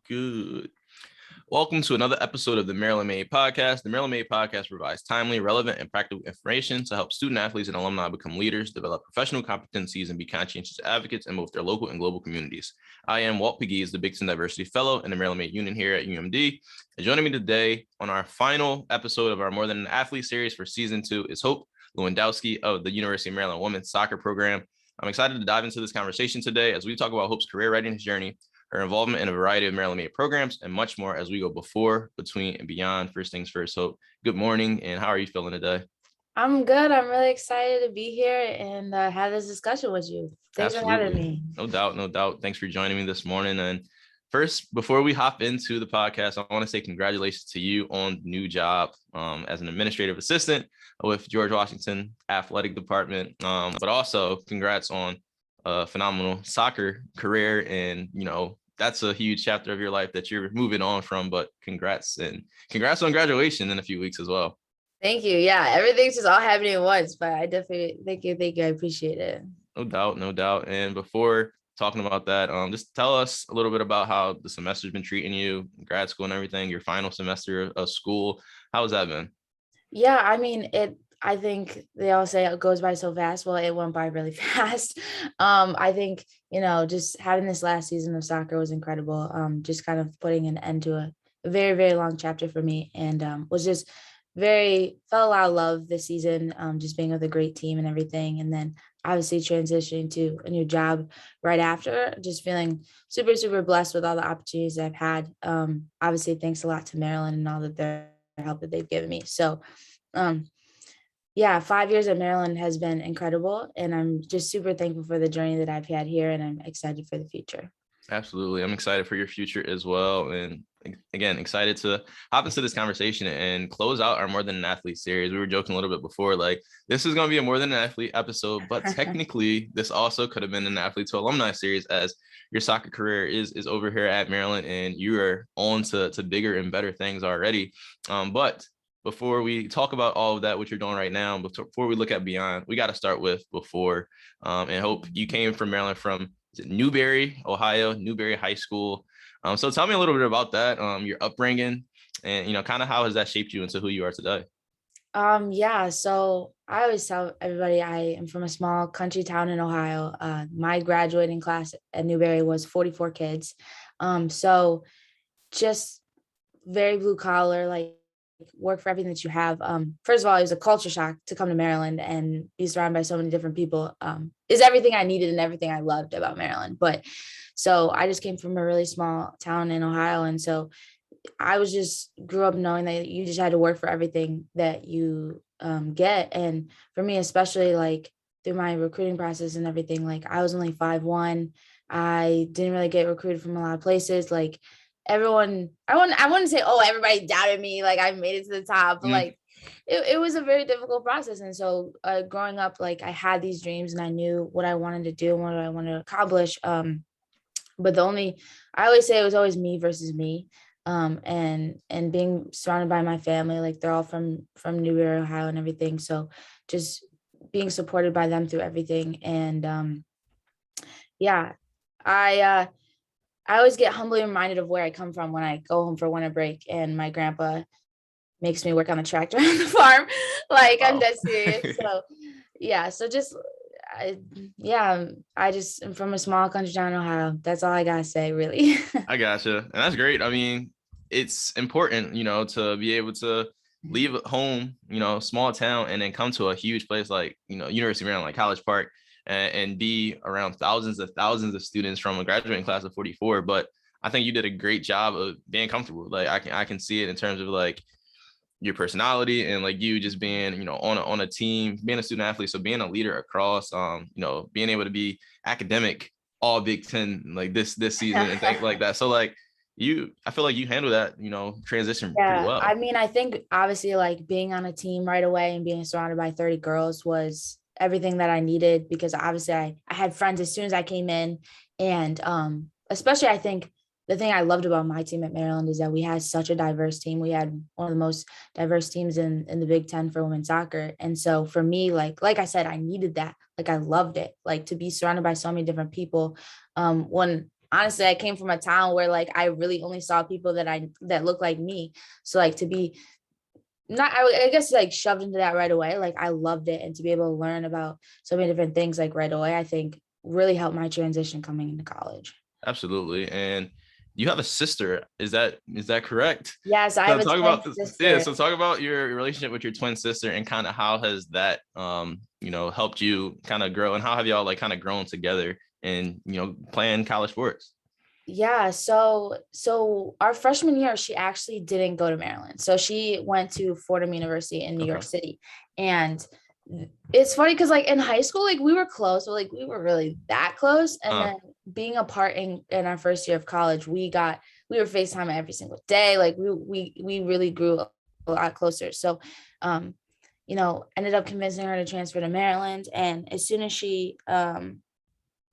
Good. Welcome to another episode of the Maryland Made Podcast. The Maryland Made Podcast provides timely, relevant, and practical information to help student athletes and alumni become leaders, develop professional competencies, and be conscientious advocates in both their local and global communities. I am Walt Pegues, the Big Ten Diversity Fellow in the Maryland Made Union here at UMD. And joining me today on our final episode of our More Than an Athlete series for Season 2 is Hope Lewandoski of the University of Maryland Women's Soccer Program. I'm excited to dive into this conversation today as we talk about Hope's career readiness journey, her involvement in a variety of Maryland Made programs, and much more as we go before, between, and beyond. First things first, Hope, good morning, and how are you feeling today? I'm good. I'm really excited to be here and have this discussion with you. Thanks for having me. No doubt. Thanks for joining me this morning. And first, before we hop into the podcast, I want to say congratulations to you on the new job as an administrative assistant with George Washington Athletic Department, but also congrats on a phenomenal soccer career. And, that's a huge chapter of your life that you're moving on from, but congrats on graduation in a few weeks as well. Thank you. Yeah, everything's just all happening at once, but I definitely thank you. I appreciate it. No doubt. And before talking about that, just tell us a little bit about how the semester's been treating you, grad school and everything, your final semester of school. How has that been? Yeah, I think they all say it goes by so fast. Well, it went by really fast. I think, just having this last season of soccer was incredible. Just kind of putting an end to a very, very long chapter for me, and was just felt a lot of love this season, just being with a great team and everything. And then obviously transitioning to a new job right after, just feeling super, super blessed with all the opportunities that I've had. Obviously, thanks a lot to Maryland and all that their help that they've given me. So, 5 years at Maryland has been incredible, and I'm just super thankful for the journey that I've had here, and I'm excited for the future. Absolutely. I'm excited for your future as well. And again, excited to hop into this conversation and close out our More Than an Athlete series. We were joking a little bit before, like, this is going to be a More Than an Athlete episode, but technically this also could have been an Athlete to Alumni series, as your soccer career is over here at Maryland and you are on to bigger and better things already. But before we talk about all of that, what you're doing right now, before we look at beyond, we got to start with before. And Hope, you came from Maryland from Newberry, Ohio, Newberry High School. So tell me a little bit about that, your upbringing, and kind of how has that shaped you into who you are today? So I always tell everybody I am from a small country town in Ohio. My graduating class at Newberry was 44 kids. So just very blue collar, like work for everything that you have. First of all, it was a culture shock to come to Maryland and be surrounded by so many different people. Is everything I needed and everything I loved about Maryland. But so I just came from a really small town in Ohio. And so I grew up knowing that you just had to work for everything that you get. And for me, especially like through my recruiting process and everything, like I was only 5'1". I didn't really get recruited from a lot of places. Like everyone, I wouldn't say, oh, everybody doubted me, like I made it to the top, but like it was a very difficult process. And so growing up, like I had these dreams and I knew what I wanted to do and what I wanted to accomplish. But I always say it was always me versus me. And being surrounded by my family, like they're all from Newberry, Ohio and everything. So just being supported by them through everything. And I always get humbly reminded of where I come from when I go home for winter break and my grandpa makes me work on the tractor on the farm. Like, wow. I'm dead serious. I just am from a small country town in Ohio. That's all I gotta say, really. I gotcha. And that's great. I mean, it's important, to be able to leave home, small town, and then come to a huge place like, University of Maryland, like College Park, and be around thousands of students from a graduating class of 44. But I think you did a great job of being comfortable. Like I can see it in terms of like your personality and like you just being, on a team, being a student athlete. So being a leader across, being able to be academic all Big Ten, like this season and things like that. So like I feel like you handle that, transition pretty well. I mean, I think obviously like being on a team right away and being surrounded by 30 girls was everything that I needed, because obviously I had friends as soon as I came in. And especially I think the thing I loved about my team at Maryland is that we had such a diverse team. We had one of the most diverse teams in the Big Ten for women's soccer. And so for me, like I said, I needed that. Like I loved it, like to be surrounded by so many different people. When honestly, I came from a town where like I really only saw people that look like me. So like to be not, I guess like shoved into that right away. Like I loved it. And to be able to learn about so many different things like right away, I think really helped my transition coming into college. Absolutely. And you have a sister. Is that correct? Yes, I So have a talk twin about yeah. sister. So talk about your relationship with your twin sister and kind of how has that helped you kind of grow, and how have y'all like kind of grown together and playing college sports? Yeah, so our freshman year, she actually didn't go to Maryland. So she went to Fordham University in New York Okay. City. And it's funny because like in high school, like we were close, but like we were really that close. And Uh, then being apart in our first year of college, we were FaceTime every single day. Like we really grew a lot closer. So ended up convincing her to transfer to Maryland. And as soon as she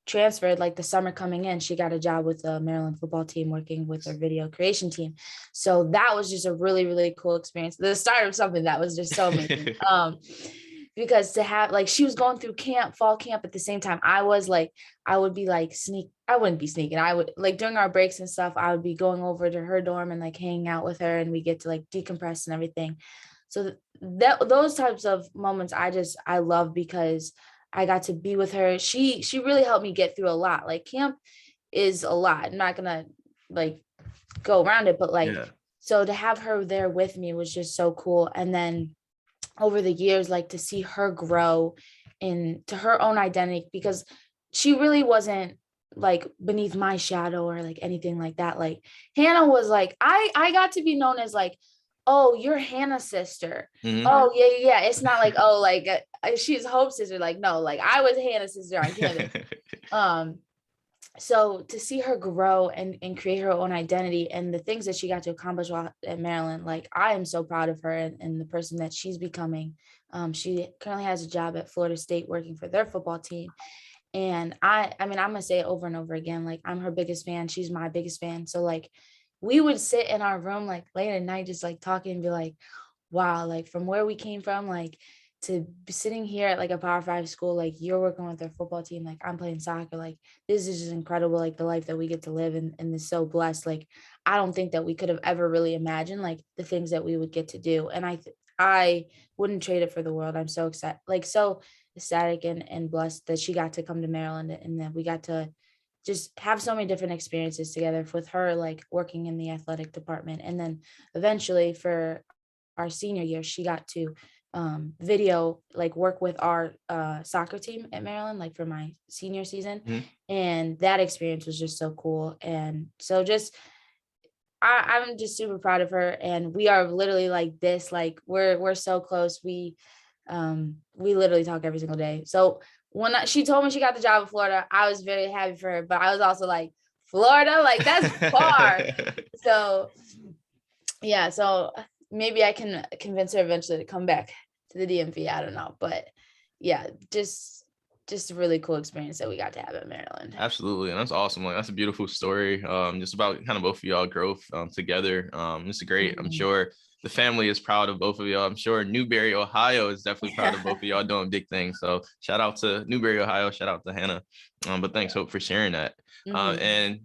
transferred, like the summer coming in, she got a job with the Maryland football team working with their video creation team. So that was just a really, really cool experience. The start of something that was just so amazing. Because to have like she was going through fall camp at the same time. I would be like I wouldn't be sneaking. I would like during our breaks and stuff, I would be going over to her dorm and like hanging out with her and we get to like decompress and everything. So those types of moments I love because I got to be with her. She really helped me get through a lot. Like camp is a lot. I'm not gonna like go around it, but like yeah. so to have her there with me was just so cool. And then over the years, like to see her grow into her own identity because she really wasn't like beneath my shadow or like anything like that. Like Hannah was like, I got to be known as like, oh, you're Hannah's sister. Mhm. Oh yeah. It's not like, oh, like she's Hope's sister. Like, no, like I was Hannah's sister on campus. Um, so to see her grow and create her own identity and the things that she got to accomplish while at Maryland, like I am so proud of her and the person that she's becoming. She currently has a job at Florida State working for their football team. And I mean, I'm gonna say it over and over again. Like I'm her biggest fan. She's my biggest fan. So like we would sit in our room like late at night, just like talking and be like, wow, like from where we came from, like to be sitting here at like a Power 5 school, like you're working with their football team, like I'm playing soccer, like this is just incredible, like the life that we get to live and is so blessed. Like I don't think that we could have ever really imagined like the things that we would get to do. And I wouldn't trade it for the world. I'm so excited, like so ecstatic and blessed that she got to come to Maryland and that we got to just have so many different experiences together with her, like working in the athletic department. And then eventually for our senior year, she got to video like work with our soccer team at Maryland, like for my senior season. Mhm. And that experience was just so cool. And so just I'm just super proud of her. And we are literally like this, like we're so close. We literally talk every single day. So when she told me she got the job in Florida, I was very happy for her, but I was also like, Florida, like that's far. So yeah, so maybe I can convince her eventually to come back to the DMV. I don't know, but yeah, just a really cool experience that we got to have at Maryland. Absolutely, and that's awesome. Like that's a beautiful story. Just about kind of both of y'all growth together. It's great. I'm Mhm. sure the family is proud of both of y'all. I'm sure Newberry, Ohio, is definitely proud of both of y'all doing big things. So shout out to Newberry, Ohio. Shout out to Hannah. But thanks, Hope, for sharing that. Mhm. And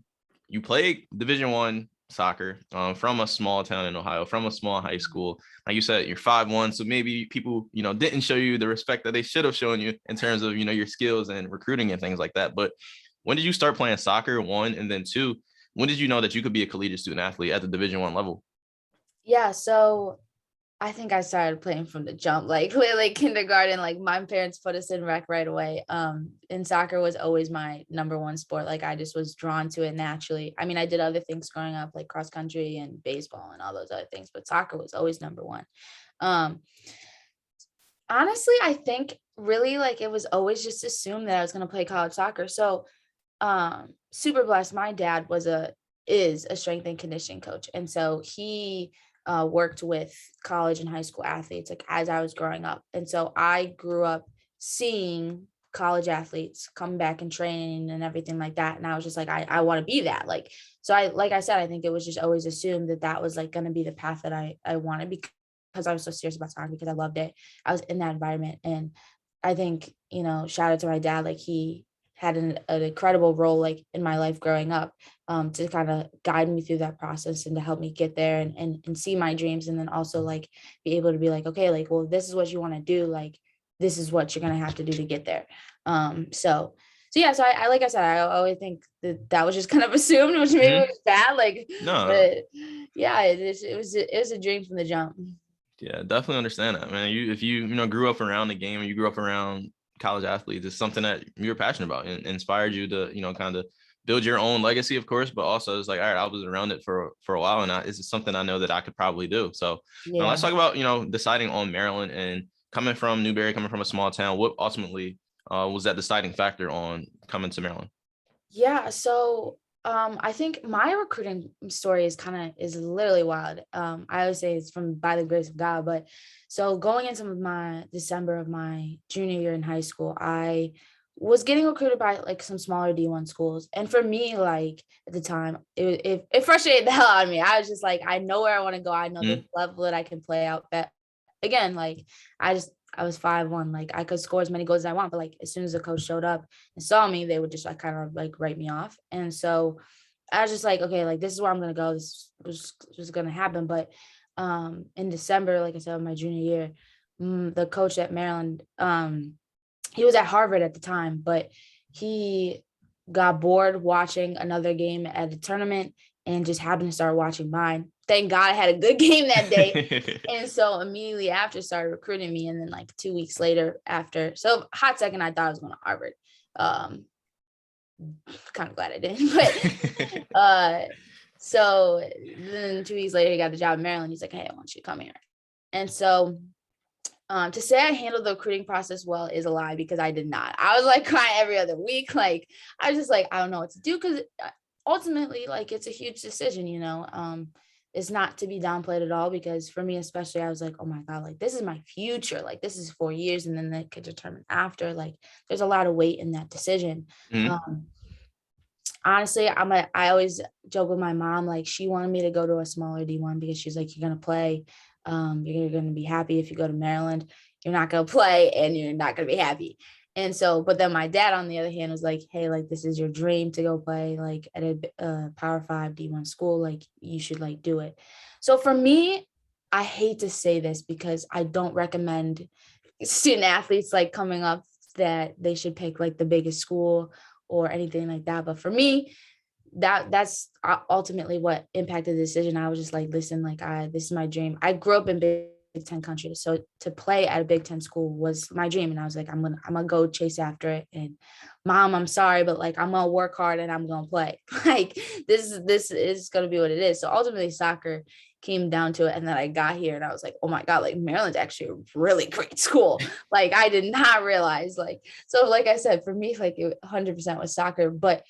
you played Division 1 soccer from a small town in Ohio, from a small high school. Like you said, you're 5'1", so maybe people, didn't show you the respect that they should have shown you in terms of, your skills and recruiting and things like that. But when did you start playing soccer, one, and then two, when did you know that you could be a collegiate student athlete at the Division 1 level? Yeah, so I think I started playing from the jump, like literally kindergarten. Like my parents put us in rec right away. And soccer was always my number one sport. Like I just was drawn to it naturally. I mean, I did other things growing up, like cross country and baseball and all those other things, but soccer was always number one. Um, Honestly, I think really like it was always just assumed that I was going to play college soccer. So super blessed. My dad is a strength and conditioning coach. And so he worked with college and high school athletes like as I was growing up. And so I grew up seeing college athletes come back and train and everything like that. And I was just like, I want to be that. Like, so like I said, I think it was just always assumed that that was like going to be the path that I wanted because I was so serious about soccer because I loved it. I was in that environment. And I think, shout out to my dad, like he had an incredible role like in my life growing up, to kind of guide me through that process and to help me get there and see my dreams. And then also like be able to be like, okay, like, well, this is what you want to do. Like, this is what you're going to have to do to get there. So yeah, so I like I said, I always think that was just kind of assumed, which maybe Mhm. was bad. Like, No, but yeah, it was a dream from the jump. yeah, definitely understand that, man. If you grew up around the game and you grew up around college athletes, it's something that you're passionate about and inspired you to, kind of build your own legacy, of course, but also it's like, all right, I was around it for a while, and it's something I know that I could probably do. So now let's Yeah. talk about, deciding on Maryland and coming from Newberry, coming from a small town. What ultimately was that deciding factor on coming to Maryland? Yeah, so I think my recruiting story is literally wild. I always say it's from by the grace of God, but so going into my December of my junior year in high school, I was getting recruited by like some smaller D1 schools. And for me, like at the time, it frustrated the hell out of me. I was just like, I know where I want to go. I know the Mhm. level that I can play out. But again, like I was 5'1", like I could score as many goals as I want, but like as soon as the coach showed up and saw me, they would just like kind of like write me off. And so I was just like, okay, like this is where I'm gonna go. This was just gonna happen. But in December, like I said, my junior year, the coach at Maryland, he was at Harvard at the time, but he got bored watching another game at a tournament and just happened to start watching mine. Thank God I had a good game that day. And so immediately after started recruiting me. And then like 2 weeks later after, so hot second, I thought I was going to Harvard. Um, Kind of glad I didn't, but so then 2 weeks later, he got the job in Maryland. He's like, hey, I want you to come here. And so to say I handled the recruiting process well is a lie because I did not. I was like crying every other week. Like I was just like, I don't know what to do because ultimately, like it's a huge decision, you know. It's not to be downplayed at all because for me, especially, I was like, oh my God, like this is my future. Like this is 4 years and then they could determine after. Like there's a lot of weight in that decision. Mhm. Um, Honestly, I always joke with my mom, like she wanted me to go to a smaller D1 because she's like, you're gonna play. You're gonna be happy if you go to Maryland. You're not gonna play and you're not gonna be happy. And so, but then my dad, on the other hand, was like, hey, like this is your dream to go play like at a Power 5 D1 school. Like you should like do it. So for me, I hate to say this because I don't recommend student athletes like coming up that they should pick like the biggest school or anything like that. But for me, that's ultimately what impacted the decision. I was just like, listen, like this is my dream. I grew up in Big Ten country, so to play at a Big Ten school was my dream, and I was like, I'm gonna go chase after it. And mom, I'm sorry, but like I'm gonna work hard and I'm gonna play. Like this is gonna be what it is. So ultimately, soccer came down to it, and then I got here and I was like, oh my God, like Maryland's actually a really great school. Like I did not realize, like, so like I said, for me, like it 100% was soccer, but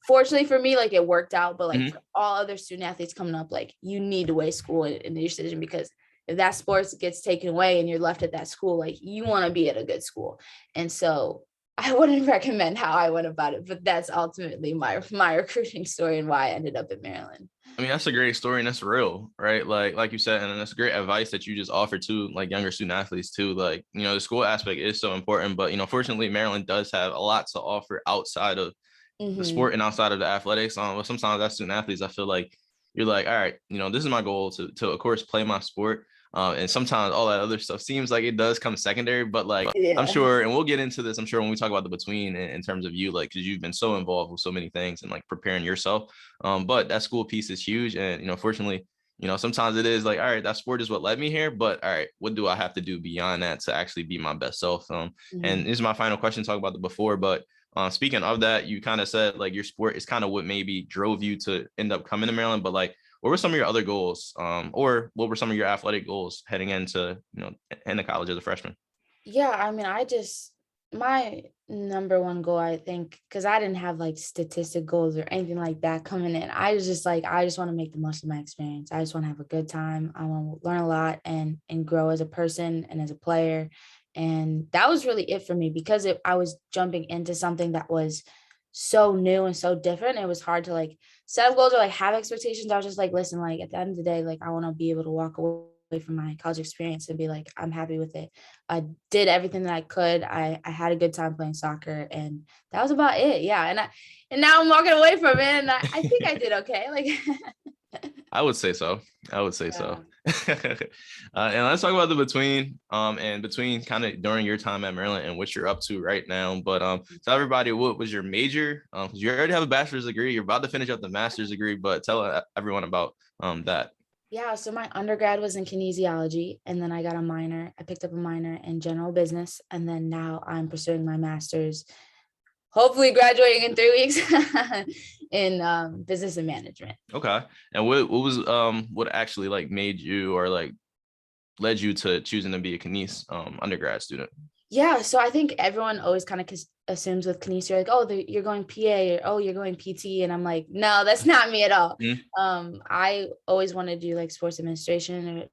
fortunately for me, like it worked out. But like Mhm. for all other student athletes coming up, like you need to weigh school in your decision because if that sports gets taken away and you're left at that school, like you want to be at a good school. And so I wouldn't recommend how I went about it, but that's ultimately my recruiting story and why I ended up at Maryland. I mean, that's a great story and that's real, right? Like you said, and that's great advice that you just offered to like younger student athletes too. Like, the school aspect is so important, but fortunately Maryland does have a lot to offer outside of the Mm-hmm. sport and outside of the athletics. But sometimes as student athletes, I feel like you're like, all right, this is my goal to of course play my sport. And sometimes all that other stuff seems like it does come secondary, but like I'm Yeah. sure, and we'll get into this, I'm sure when we talk about the between in terms of you, like, because you've been so involved with so many things and like preparing yourself. But that school piece is huge. And, fortunately, sometimes it is like, all right, that sport is what led me here, but all right, what do I have to do beyond that to actually be my best self? And Mm-hmm. this is my final question, talk about the before, but speaking of that, you kind of said like your sport is kind of what maybe drove you to end up coming to Maryland, but like, what were some of your other goals, or what were some of your athletic goals heading into, into college as a freshman? Yeah, I mean, my number one goal, I think, because I didn't have like statistic goals or anything like that coming in. I was just like, I just want to make the most of my experience. I just want to have a good time. I want to learn a lot and grow as a person and as a player. And that was really it for me because I was jumping into something that was so new and so different. It was hard to like set up goals or like have expectations. I was just like, listen, like at the end of the day, like I want to be able to walk away from my college experience and be like, I'm happy with it. I did everything that I could. I had a good time playing soccer, and that was about it. Yeah. And now I'm walking away from it, and I think I did okay. Like I would say so. I would say so. yeah. And let's talk about the between, and between kind of during your time at Maryland and what you're up to right now. But tell everybody, what was your major? Because you already have a bachelor's degree. You're about to finish up the master's degree, but tell everyone about that. Yeah, so my undergrad was in kinesiology, and then I got a minor. I picked up a minor in general business, and then now I'm pursuing my master's, hopefully graduating in 3 weeks in business and management. Okay. And what was what actually like made you or like led you to choosing to be a Kines undergrad student? Yeah, so I think everyone always kind of assumes with Kinesia, you're like, oh, you're going PA, or oh, you're going PT, and I'm like, no, that's not me at all. Mhm. I always wanted to do like sports administration or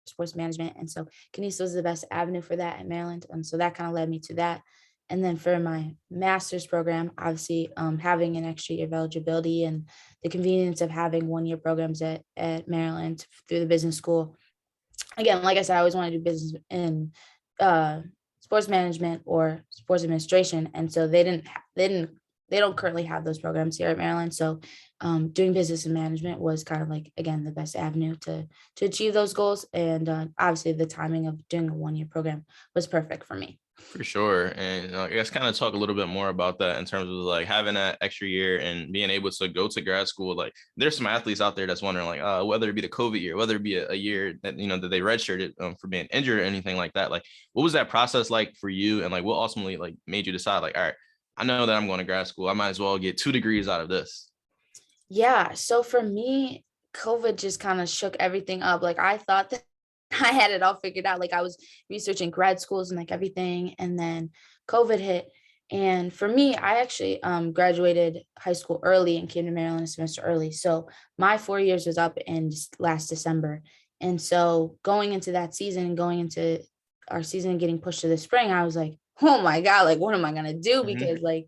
sports management, and so Kinesia was the best avenue for that at Maryland, and so that kind of led me to that. And then for my master's program, obviously, having an extra year of eligibility and the convenience of having 1 year programs at Maryland through the business school. Again, like I said, I always wanted to do business in uh, sports management or sports administration, and so they don't currently have those programs here at Maryland. So doing business and management was kind of like, again, the best avenue to achieve those goals. And obviously, the timing of doing a 1 year program was perfect for me. For sure. And I guess kind of talk a little bit more about that in terms of like having that extra year and being able to go to grad school. Like there's some athletes out there that's wondering like whether it be the COVID year, whether it be a year that, that they redshirted for being injured or anything like that. Like what was that process like for you? And like what ultimately like made you decide like, all right, I know that I'm going to grad school. I might as well get 2 degrees out of this. Yeah. So for me, COVID just kind of shook everything up. Like I thought that I had it all figured out. Like I was researching grad schools and like everything. And then COVID hit. And for me, I actually graduated high school early and came to Maryland a semester early. So my 4 years was up in last December. And so going into that season and going into our season and getting pushed to the spring, I was like, oh my God, like what am I gonna do? Mhm. Because like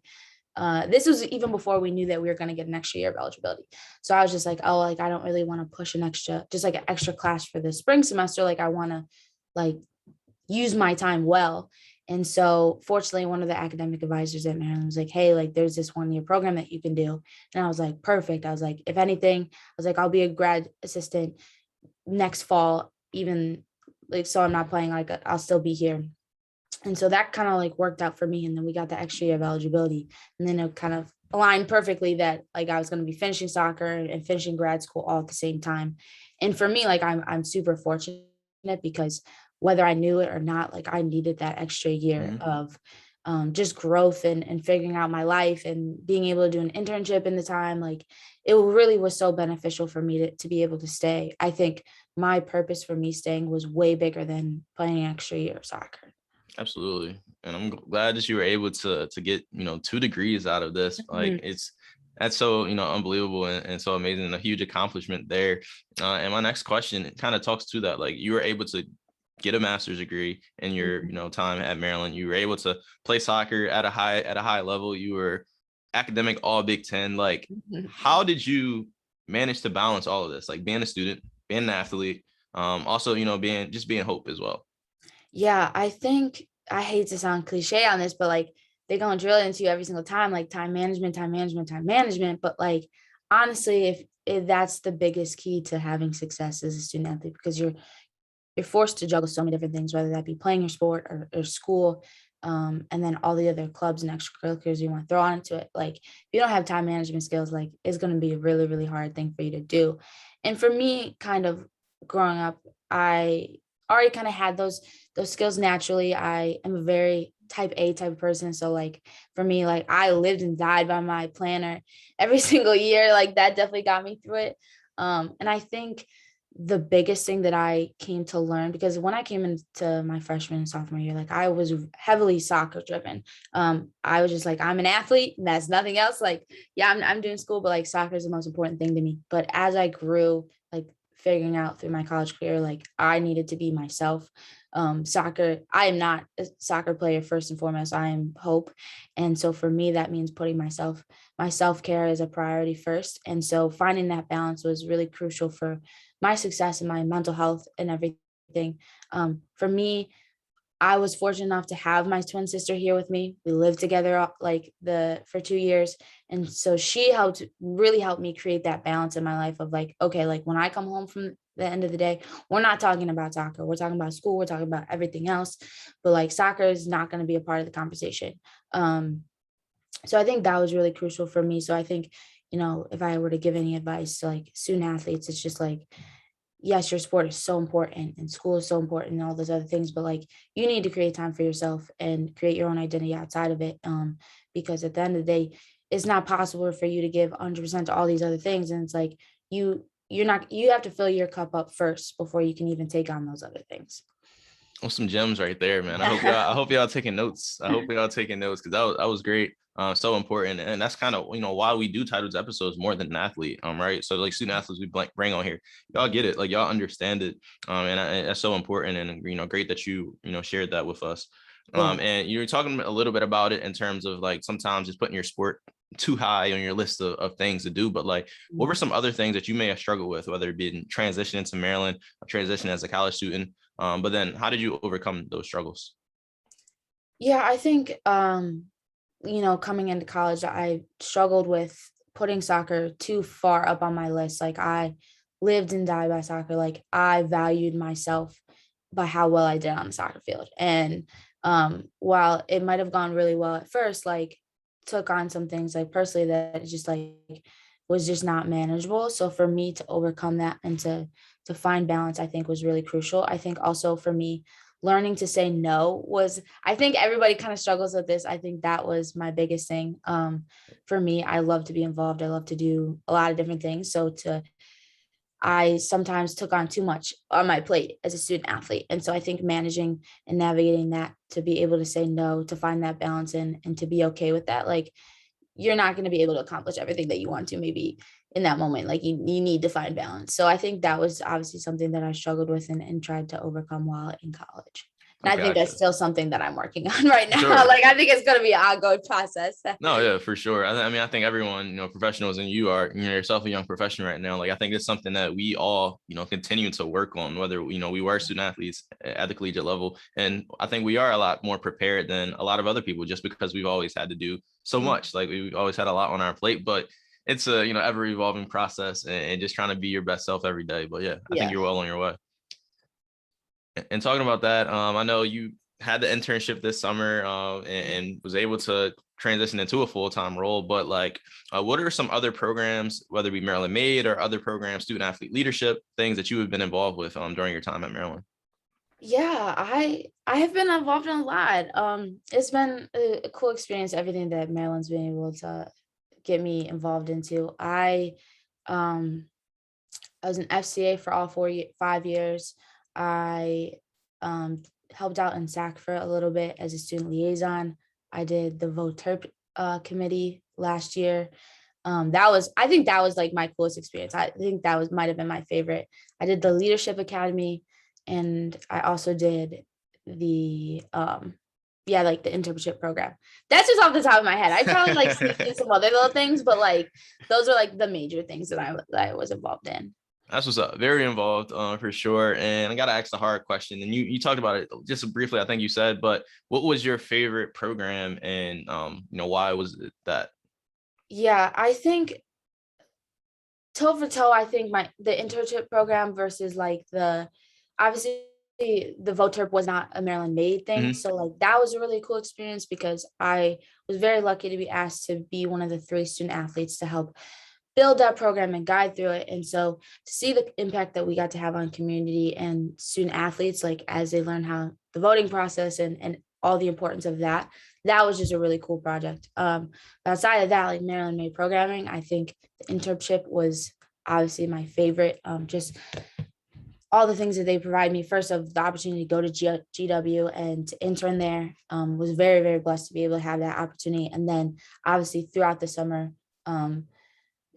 this was even before we knew that we were going to get an extra year of eligibility. So I was just like, oh, like I don't really want to push an extra, just like an extra class for the spring semester. Like I want to like use my time well. And so fortunately, one of the academic advisors at Maryland was like, hey, like there's this 1 year program that you can do. And I was like, perfect. I was like, if anything, I was like, I'll be a grad assistant next fall, even like, so I'm not playing, like I'll still be here. And so that kind of like worked out for me. And then we got the extra year of eligibility. And then it kind of aligned perfectly that like I was going to be finishing soccer and finishing grad school all at the same time. And for me, like I'm super fortunate because whether I knew it or not, like I needed that extra year Mhm. of just growth and figuring out my life and being able to do an internship in the time. Like it really was so beneficial for me to be able to stay. I think my purpose for me staying was way bigger than playing an extra year of soccer. Absolutely. And I'm glad that you were able to get, 2 degrees out of this. Like Mhm. that's so, unbelievable and so amazing, a huge accomplishment there. And my next question kind of talks to that. Like you were able to get a master's degree in your, Mhm. time at Maryland. You were able to play soccer at a high level. You were academic all Big Ten. Like, Mhm. how did you manage to balance all of this? Like being a student, being an athlete, also, being Hope as well. Yeah, I think I hate to sound cliche on this, but like they're gonna drill it into you every single time, like time management, time management, time management. But like honestly, if that's the biggest key to having success as a student athlete, because you're forced to juggle so many different things, whether that be playing your sport or school, and then all the other clubs and extracurriculars you want to throw onto it. Like if you don't have time management skills, like it's going to be a really, really hard thing for you to do. And for me, kind of growing up, I already kind of had those skills naturally. I am a very type A type of person. So like for me, like I lived and died by my planner every single year. Like that definitely got me through it. And I think the biggest thing that I came to learn, because when I came into my freshman and sophomore year, like I was heavily soccer driven. I was just like, I'm an athlete and that's nothing else. Like, yeah, I'm doing school, but like soccer is the most important thing to me. But as I grew, like figuring out through my college career, like I needed to be myself. Soccer, I am not a soccer player first and foremost. I am Hope. And so for me, that means putting my self-care as a priority first. And so finding that balance was really crucial for my success and my mental health and everything everything. For me, I was fortunate enough to have my twin sister here with me. We lived together for 2 years. And so she really helped me create that balance in my life of like, okay, like when I come home from the end of the day, we're not talking about soccer. We're talking about school. We're talking about everything else. But like soccer is not going to be a part of the conversation. So I think that was really crucial for me. So I think, if I were to give any advice to like student athletes, it's just like, yes, your sport is so important and school is so important and all those other things, but like you need to create time for yourself and create your own identity outside of it. Because at the end of the day, it's not possible for you to give 100% to all these other things. And it's like, you have to fill your cup up first before you can even take on those other things. Well, some gems right there, man. I hope y'all taking notes. I hope y'all taking notes because that was great. So important, and that's kind of why we do titles episodes more than an athlete. Right. So like student athletes we bring on here, y'all get it, like y'all understand it. And that's so important, and great that you shared that with us. And you're talking a little bit about it in terms of like sometimes just putting your sport too high on your list of things to do, but like what were some other things that you may have struggled with, whether it be in transitioning to Maryland, transition as a college student, but then how did you overcome those struggles? Yeah, I think, coming into college, I struggled with putting soccer too far up on my list. Like I lived and died by soccer. Like I valued myself by how well I did on the soccer field. And while it might have gone really well at first, like took on some things like personally that just like was just not manageable. So for me to overcome that and to find balance, I think was really crucial. I think also for me, learning to say no was, I think everybody kind of struggles with this. I think that was my biggest thing. For me, I love to be involved. I love to do a lot of different things. I sometimes took on too much on my plate as a student athlete. And so I think managing and navigating that to be able to say no, to find that balance and to be okay with that. Like you're not going to be able to accomplish everything that you want to maybe in that moment. Like you need to find balance. So I think that was obviously something that I struggled with and tried to overcome while in college. I And I think gotcha. that's still something that I'm working on right now. Sure. Like I think it's going to be an ongoing process. No, yeah, for sure. I mean, I think everyone, professionals, and you are, yourself a young professional right now. Like, I think it's something that we all, continue to work on, whether, we were student athletes at the collegiate level. And I think we are a lot more prepared than a lot of other people just because we've always had to do so much. Like, we've always had a lot on our plate, but it's a, ever evolving process and just trying to be your best self every day. But yeah, I think you're well on your way. And talking about that, I know you had the internship this summer and was able to transition into a full-time role, but like what are some other programs, whether it be Maryland Made or other programs, student athlete leadership, things that you have been involved with during your time at Maryland? Yeah, I have been involved in a lot. It's been a cool experience, everything that Maryland's been able to get me involved into. Um I was an FCA for all 5 years. I helped out in SAC for a little bit as a student liaison. I did the Vote Terp committee last year. I think that was like my coolest experience. I think that might have been my favorite. I did the Leadership Academy, and I also did the like the internship program. That's just off the top of my head. I probably like sneaked in some other little things, but like those are like the major things that I was involved in. That's what's up. Very involved for sure. And I got to ask the hard question. And you talked about it just briefly, I think you said, but what was your favorite program and, why was it that? Yeah, I think toe for toe, I think the internship program versus like obviously the VOTERP was not a Maryland made thing. Mhm. So like that was a really cool experience because I was very lucky to be asked to be one of the 3 student athletes to help build that program and guide through it. And so to see the impact that we got to have on community and student athletes, like as they learn how the voting process and all the importance of that, that was just a really cool project. Outside of that, like Maryland made programming, I think the internship was obviously my favorite. Just all the things that they provide me, first of the opportunity to go to GW and to intern there, was very, very blessed to be able to have that opportunity. And then obviously throughout the summer,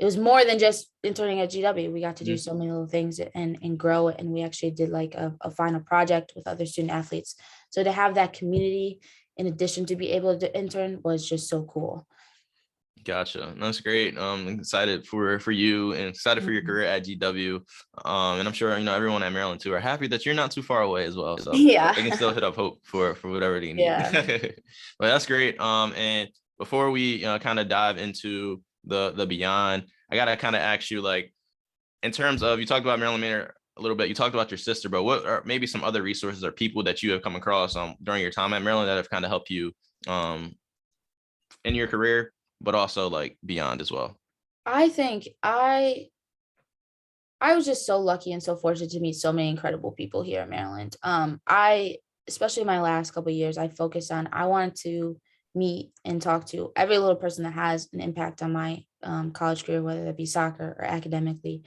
it was more than just interning at GW. We got to do so many little things and grow it. And we actually did like a final project with other student athletes. So to have that community in addition to be able to intern was just so cool. Gotcha. That's great. Excited for you and excited for your career at GW. And I'm sure, everyone at Maryland too are happy that you're not too far away as well. So Yeah. they can still hit up Hope for whatever they need. Yeah. But that's great. And before we kind of dive into the beyond, I gotta kind of ask you, like, in terms of, you talked about Maryland Manor a little bit, you talked about your sister, but what are maybe some other resources or people that you have come across during your time at Maryland that have kind of helped you um in your career, but also like beyond as well? I think I was just so lucky and so fortunate to meet so many incredible people here in Maryland. I especially my last couple of years, I focused on I wanted to meet and talk to every little person that has an impact on my college career, whether that be soccer or academically.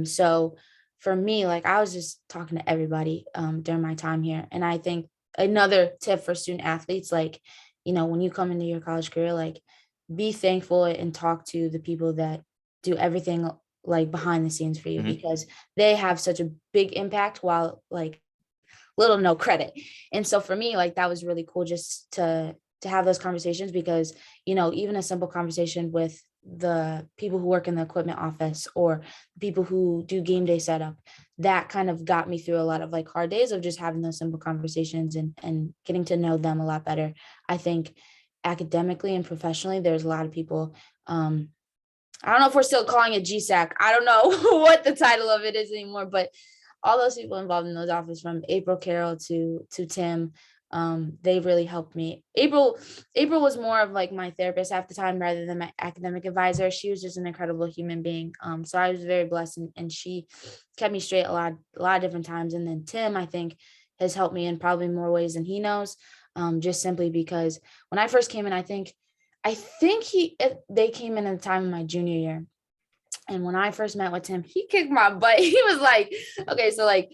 So for me, like I was just talking to everybody during my time here, and I think another tip for student athletes, like when you come into your college career, like be thankful and talk to the people that do everything like behind the scenes for you, Mhm. because they have such a big impact while like little no credit. And so for me, like that was really cool just to have those conversations, because even a simple conversation with the people who work in the equipment office or people who do game day setup, that kind of got me through a lot of like hard days of just having those simple conversations and getting to know them a lot better. I think academically and professionally, there's a lot of people. I don't know if we're still calling it GSAC. I don't know what the title of it is anymore, but all those people involved in those offices, from April Carroll to Tim, they really helped me. April was more of like my therapist at the time rather than my academic advisor. She was just an incredible human being. So I was very blessed, and she kept me straight a lot of different times. And then Tim, I think, has helped me in probably more ways than he knows. Just simply because when I first came in, I think they came in at the time of my junior year. And when I first met with him, he kicked my butt. He was like, okay, so like,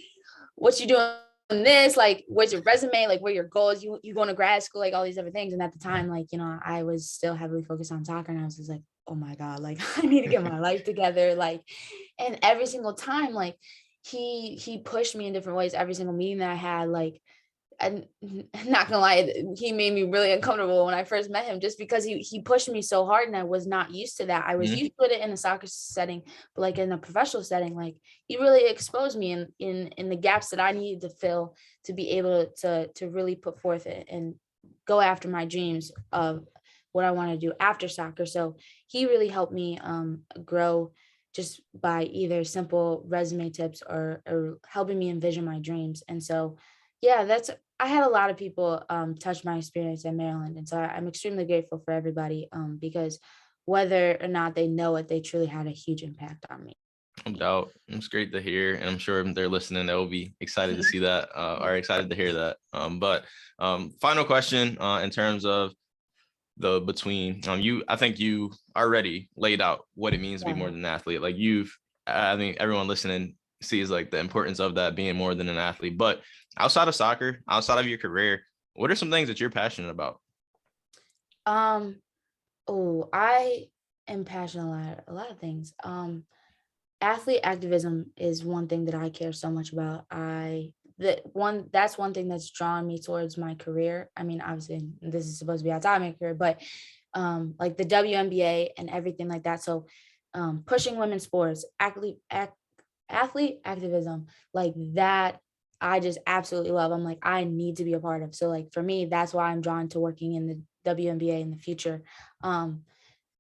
what you doing this? Like, what's your resume? Like, what are your goals? You going to grad school? Like all these different things. And at the time, like, I was still heavily focused on soccer, and I was just like, oh my God, like I need to get my life together. Like, and every single time, like he pushed me in different ways. Every single meeting that I had, like, I'm not gonna lie, he made me really uncomfortable when I first met him, just because he pushed me so hard, and I was not used to that. I was Mhm. used to it in a soccer setting, but like in a professional setting, like he really exposed me in the gaps that I needed to fill to be able to really put forth it and go after my dreams of what I want to do after soccer. So he really helped me grow, just by either simple resume tips or helping me envision my dreams. And so yeah, I had a lot of people touch my experience in Maryland, and so I'm extremely grateful for everybody, because whether or not they know it, they truly had a huge impact on me. No doubt. It's great to hear. And I'm sure if they're listening, they'll be excited to see that, or excited to hear that. But final question, in terms of the between, I think you already laid out what it means to be Yeah. more than an athlete. Like I think everyone listening sees like the importance of that being more than an athlete. But outside of soccer, outside of your career, what are some things that you're passionate about? Um. Oh, I am passionate a lot of things. Athlete activism is one thing that I care so much about. That's one thing that's drawn me towards my career. I mean, obviously, this is supposed to be outside my career, but like the WNBA and everything like that. So, pushing women's sports, athlete activism, like that, I just absolutely love. I'm like, I need to be a part of. So, like for me, that's why I'm drawn to working in the WNBA in the future. Um,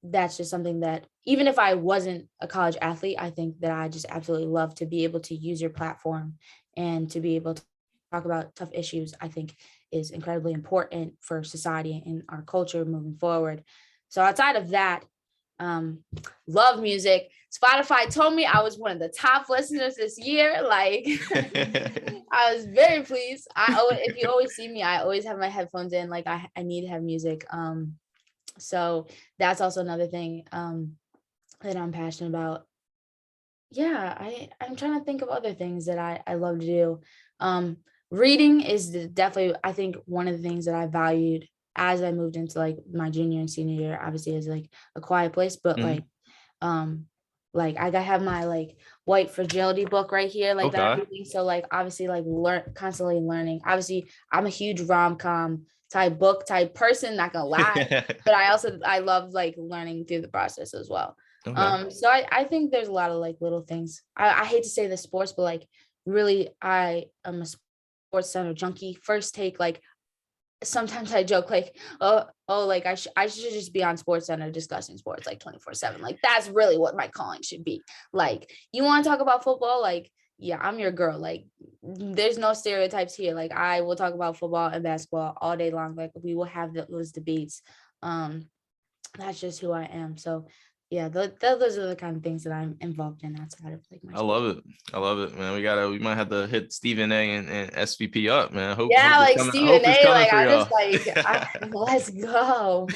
that's just something that, even if I wasn't a college athlete, I think that I just absolutely love to be able to use your platform and to be able to talk about tough issues. I think is incredibly important for society and our culture moving forward. So outside of that, um, love music. Spotify told me I was one of the top listeners this year. Like I was very pleased. If you always see me, I always have my headphones in. Like I need to have music. So that's also another thing that I'm passionate about. Yeah, I'm trying to think of other things that I love to do. Um, Reading is definitely, I think, one of the things that I valued as I moved into like my junior and senior year. Obviously, is like a quiet place, but Mhm. um I gotta have my like white fragility book right here, like that I'm Okay. reading. So like obviously like constantly learning. Obviously, I'm a huge rom-com type person, not gonna lie. But I love like learning through the process as well. Okay. So I think there's a lot of like little things. I hate to say the sports, but like really I am a sports center junkie. First take, like sometimes I joke like, like I should just be on Sports Center discussing sports like 24/7. Like that's really what my calling should be. Like, you want to talk about football? Like, yeah, I'm your girl. Like, there's no stereotypes here. Like, I will talk about football and basketball all day long. Like, we will have those debates. That's just who I am. So yeah, those are the kind of things that I'm involved in outside of like my I sports. love it. I love it, man. We might have to hit Stephen A and SVP up, man. Yeah, Hope is like coming. Stephen Hope is A. coming Like for I just y'all. let's go.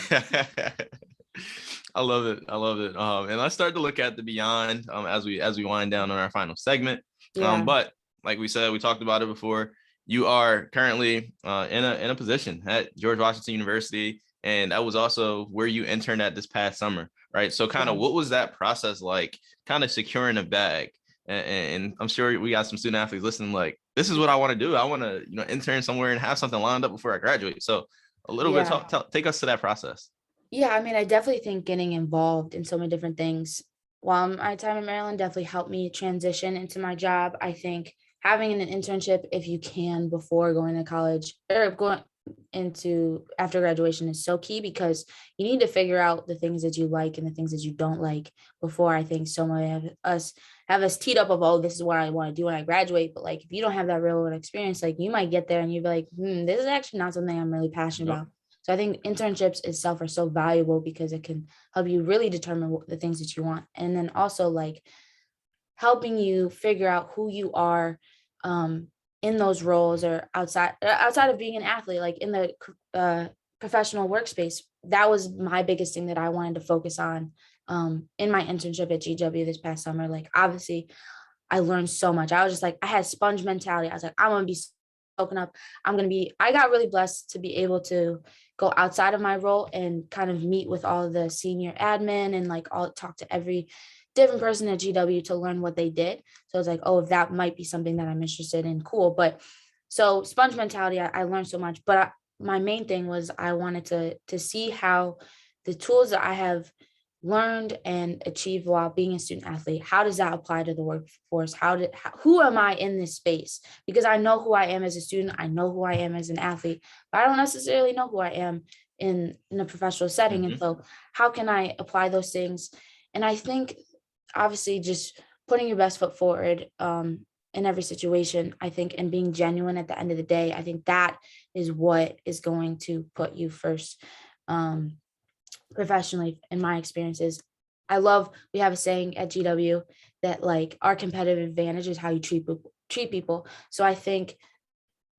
I love it. I love it. And let's start to look at the beyond as we wind down on our final segment. Yeah. But like we said, we talked about it before. You are currently in a position at George Washington University, and that was also where you interned at this past summer, right? So, kind of, Yes. what was that process like? Kind of securing a bag, and I'm sure we got some student athletes listening. Like, this is what I want to do. I want to, intern somewhere and have something lined up before I graduate. So, a little bit, Yeah. take us to that process. Yeah, I mean, I definitely think getting involved in so many different things while my time in Maryland definitely helped me transition into my job. I think having an internship, if you can, before going to college or going into after graduation is so key because you need to figure out the things that you like and the things that you don't like before. I think so many of us have us teed up of, oh, this is what I want to do when I graduate. But like, if you don't have that real world experience, like you might get there and you'd be like, this is actually not something I'm really passionate Yep. about. So I think internships itself are so valuable because it can help you really determine the things that you want. And then also like helping you figure out who you are um, in those roles or outside of being an athlete, like in the professional workspace. That was my biggest thing that I wanted to focus on in my internship at GW this past summer. Like, obviously, I learned so much. I was just like, I had sponge mentality. I was like, I'm going to be soaking up. I got really blessed to be able to go outside of my role and kind of meet with all of the senior admin and like all talk to every different person at GW to learn what they did. So it's like, oh, if that might be something that I'm interested in, cool. But so sponge mentality, I learned so much, but my main thing was I wanted to see how the tools that I have learned and achieved while being a student athlete, how does that apply to the workforce? Who am I in this space? Because I know who I am as a student, I know who I am as an athlete, but I don't necessarily know who I am in a professional setting. And Mm-hmm. so how can I apply those things? And I think obviously just putting your best foot forward in every situation, I think, and being genuine at the end of the day, I think that is what is going to put you first. Professionally, in my experiences, we have a saying at GW that like our competitive advantage is how you treat people. So I think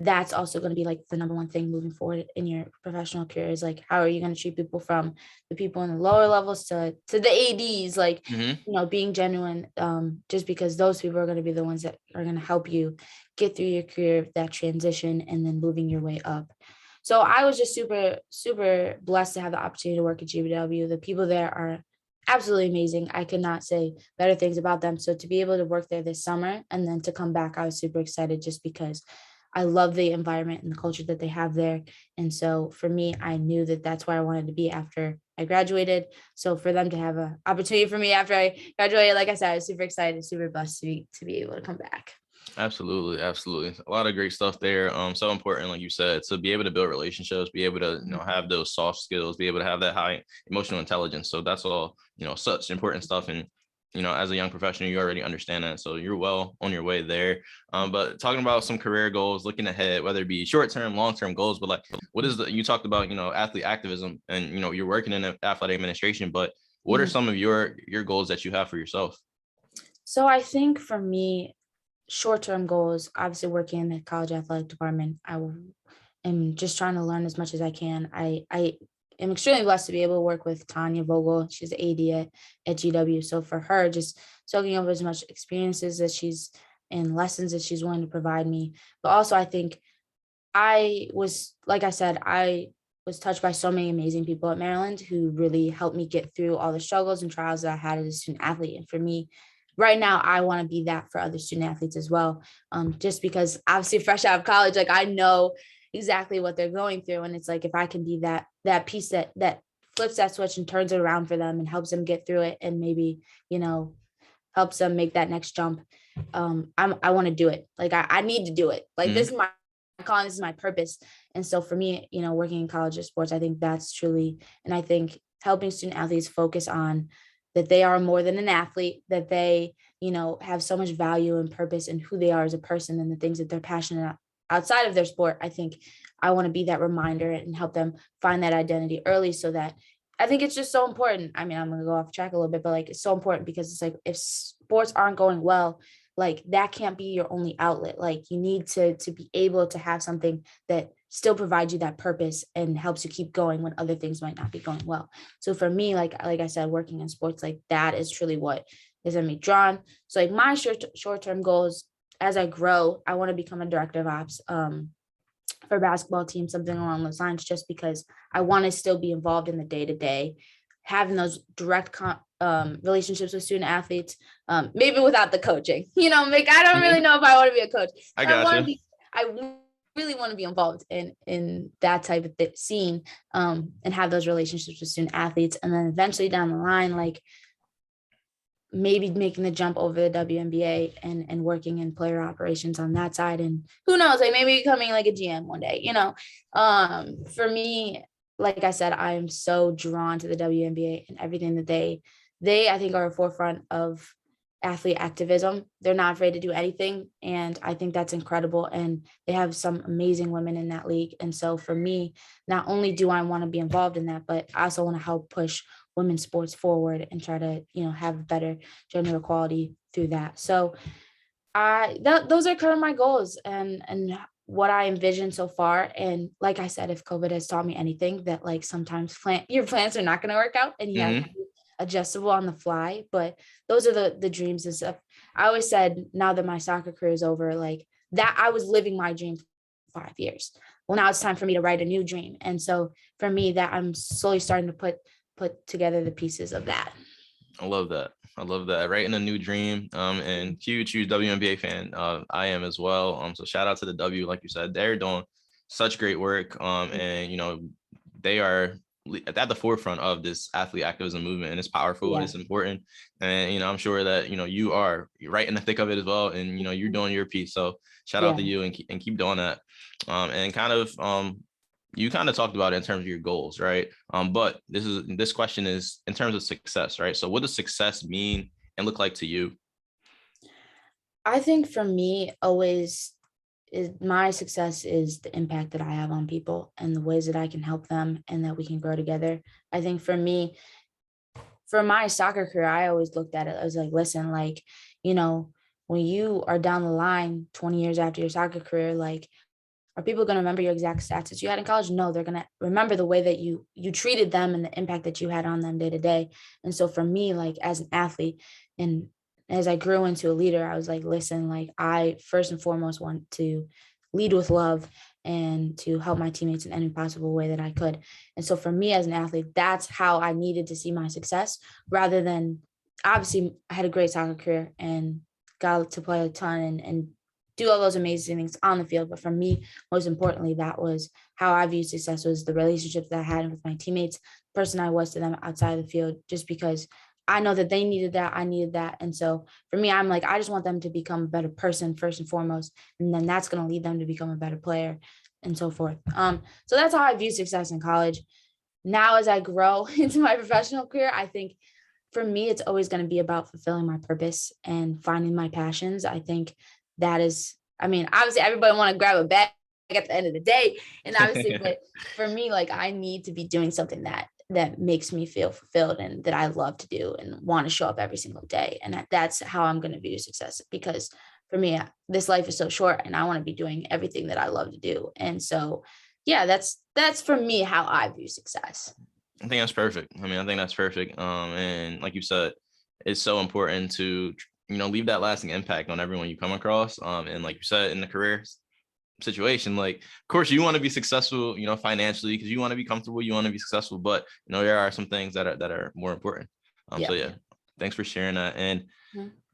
that's also going to be like the number one thing moving forward in your professional career is like, how are you going to treat people, from the people in the lower levels to the ADs, like, Mm-hmm. being genuine, just because those people are going to be the ones that are going to help you get through your career, that transition, and then moving your way up. So I was just super, super blessed to have the opportunity to work at GW. The people there are absolutely amazing. I could not say better things about them. So to be able to work there this summer and then to come back, I was super excited just because I love the environment and the culture that they have there. And so for me, I knew that that's where I wanted to be after I graduated. So for them to have an opportunity for me after I graduated, like I said, I was super excited, super blessed to be able to come back. Absolutely, absolutely. A lot of great stuff there. So important, like you said, to be able to build relationships, be able to, have those soft skills, be able to have that high emotional intelligence. So that's all, such important stuff. And, as a young professional, you already understand that. So you're well on your way there. But talking about some career goals, looking ahead, whether it be short-term, long-term goals, but like, what is you talked about, athlete activism and, you're working in athletic administration, but what are Mhm. some of your goals that you have for yourself? So I think for me, short-term goals, obviously working in the college athletic department, am just trying to learn as much as I can. I am extremely blessed to be able to work with Tanya Vogel. She's the AD at GW. So for her, just soaking up as much experiences that she's and lessons that she's willing to provide me. But also I think like I said, I was touched by so many amazing people at Maryland who really helped me get through all the struggles and trials that I had as a student athlete. And for me, right now, I want to be that for other student athletes as well. Just because obviously fresh out of college, like I know exactly what they're going through. And it's like, if I can be that piece that flips that switch and turns it around for them and helps them get through it, and maybe, helps them make that next jump. I want to do it. Like, I need to do it. Like, this is my calling, this is my purpose. And so for me, working in college of sports, I think that's truly, and I think helping student athletes focus on that they are more than an athlete, that they, have so much value and purpose in who they are as a person and the things that they're passionate about outside of their sport. I think I want to be that reminder and help them find that identity early, so that I think it's just so important. I mean, I'm going to go off track a little bit, but like, it's so important because it's like, if sports aren't going well, like, that can't be your only outlet. Like, you need to be able to have something that still provides you that purpose and helps you keep going when other things might not be going well. So for me, like I said, working in sports, like, that is truly what is in me drawn. So like, my short-term goals as I grow, I want to become a director of ops for a basketball team, something along those lines, just because I want to still be involved in the day-to-day, having those direct relationships with student athletes, maybe without the coaching. Like, I don't really know if I want to be a coach. I got you. I really want to be involved in that type of scene, and have those relationships with student athletes, and then eventually down the line, like, maybe making the jump over the WNBA and working in player operations on that side. And who knows, like, maybe becoming like a GM one day. For me, like I said, I am so drawn to the WNBA and everything that they I think are a forefront of athlete activism. They're not afraid to do anything, and I think that's incredible. And they have some amazing women in that league. And so for me, not only do I want to be involved in that, but I also want to help push women's sports forward and try to, have better gender equality through that. So those are kind of my goals and what I envision so far. And like I said, if COVID has taught me anything, that like, sometimes your plans are not going to work out, and you have to be adjustable on the fly. But those are the dreams and stuff. I always said, now that my soccer career is over, like, that I was living my dream for 5 years. Well, now it's time for me to write a new dream. And so for me, that I'm slowly starting to put together the pieces of that. I love that. Writing a new dream. And huge WNBA fan. I am as well. So shout out to the W, like you said, they're doing such great work. And they are at the forefront of this athlete activism movement, and it's powerful and it's important. And I'm sure that you're right in the thick of it as well, and you're doing your piece. So shout out to you, and keep doing that. And kind of you kind of talked about it in terms of your goals, right? But this question is in terms of success, right? So what does success mean and look like to you? I think for me, always, my success is the impact that I have on people and the ways that I can help them and that we can grow together. I think for me, for my soccer career, I always looked at it as like, listen, like, when you are down the line 20 years after your soccer career, like, are people going to remember your exact stats that you had in college? No, they're going to remember the way that you treated them and the impact that you had on them day to day. And so for me, like, as an athlete, and as I grew into a leader, I was like, listen, like, I first and foremost want to lead with love and to help my teammates in any possible way that I could. And so for me as an athlete, that's how I needed to see my success, rather than, obviously, I had a great soccer career and got to play a ton and do all those amazing things on the field. But for me, most importantly, that was how I viewed success, was the relationships that I had with my teammates, the person I was to them outside of the field, just because I know that they needed that. I needed that. And so for me, I'm like, I just want them to become a better person first and foremost. And then that's going to lead them to become a better player and so forth. So that's how I view success in college. Now, as I grow into my professional career, I think for me, it's always going to be about fulfilling my purpose and finding my passions. I think that is, I mean, obviously everybody want to grab a bag at the end of the day. And obviously, but for me, like, I need to be doing something that makes me feel fulfilled and that I love to do and want to show up every single day. And that's how I'm going to view success, because for me, this life is so short and I want to be doing everything that I love to do. And so, yeah, that's for me how I view success. I think that's perfect. I think that's perfect. And like you said, it's so important to, leave that lasting impact on everyone you come across. And like you said, in the career situation, like, of course you want to be successful, financially, because you want to be comfortable, you want to be successful, but there are some things that are more important. So yeah, thanks for sharing that. And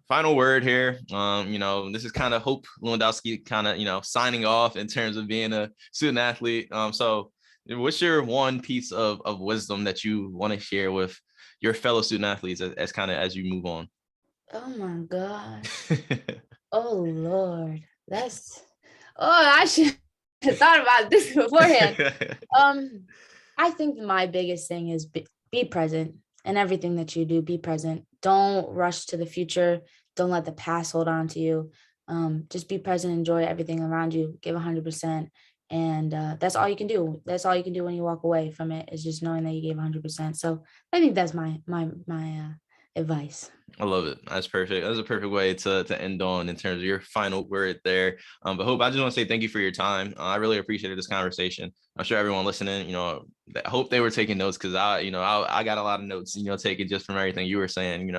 final word here. This is kind of Hope Lewandoski kind of, signing off in terms of being a student athlete. So what's your one piece of wisdom that you want to share with your fellow student athletes as kind of as you move on? Oh my gosh. Oh Lord. I should have thought about this beforehand. I think my biggest thing is be present in everything that you do. Be present. Don't rush to the future. Don't let the past hold on to you. Just be present. Enjoy everything around you. Give 100%. And that's all you can do. That's all you can do when you walk away from it, is just knowing that you gave 100%. So I think that's my advice. I love it. That's perfect. That's a perfect way to end on in terms of your final word there. But Hope, I just want to say thank you for your time. I really appreciated this conversation. I'm sure everyone listening, I hope they were taking notes, because I got a lot of notes, taken just from everything you were saying.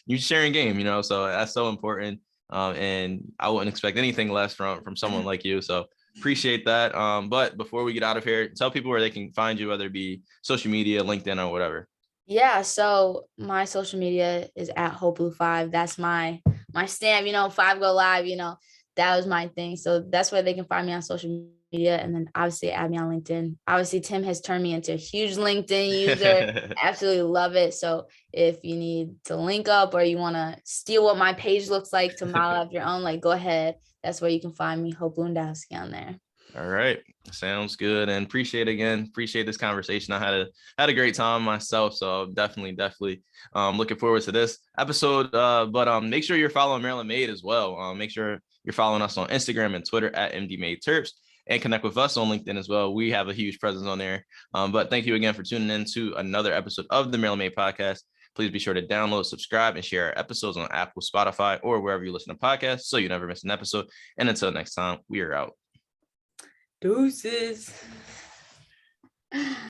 You sharing game, so that's so important. And I wouldn't expect anything less from someone like you. So appreciate that. But before we get out of here, tell people where they can find you, whether it be social media, LinkedIn, or whatever. Yeah, so my social media is at Hope Blue 5. That's my stamp, 5 go live, that was my thing. So that's where they can find me on social media. And then obviously add me on LinkedIn. Obviously, Tim has turned me into a huge LinkedIn user. Absolutely love it. So if you need to link up, or you want to steal what my page looks like to model after your own, like, go ahead. That's where you can find me, Hope Lewandoski, on there. All right. Sounds good. And appreciate this conversation. I had a great time myself. So definitely looking forward to this episode. But make sure you're following Maryland Made as well. Make sure you're following us on Instagram and Twitter at MD Made Terps, and connect with us on LinkedIn as well. We have a huge presence on there. But thank you again for tuning in to another episode of the Maryland Made podcast. Please be sure to download, subscribe, and share our episodes on Apple, Spotify, or wherever you listen to podcasts, so you never miss an episode. And until next time, we are out. Deuces.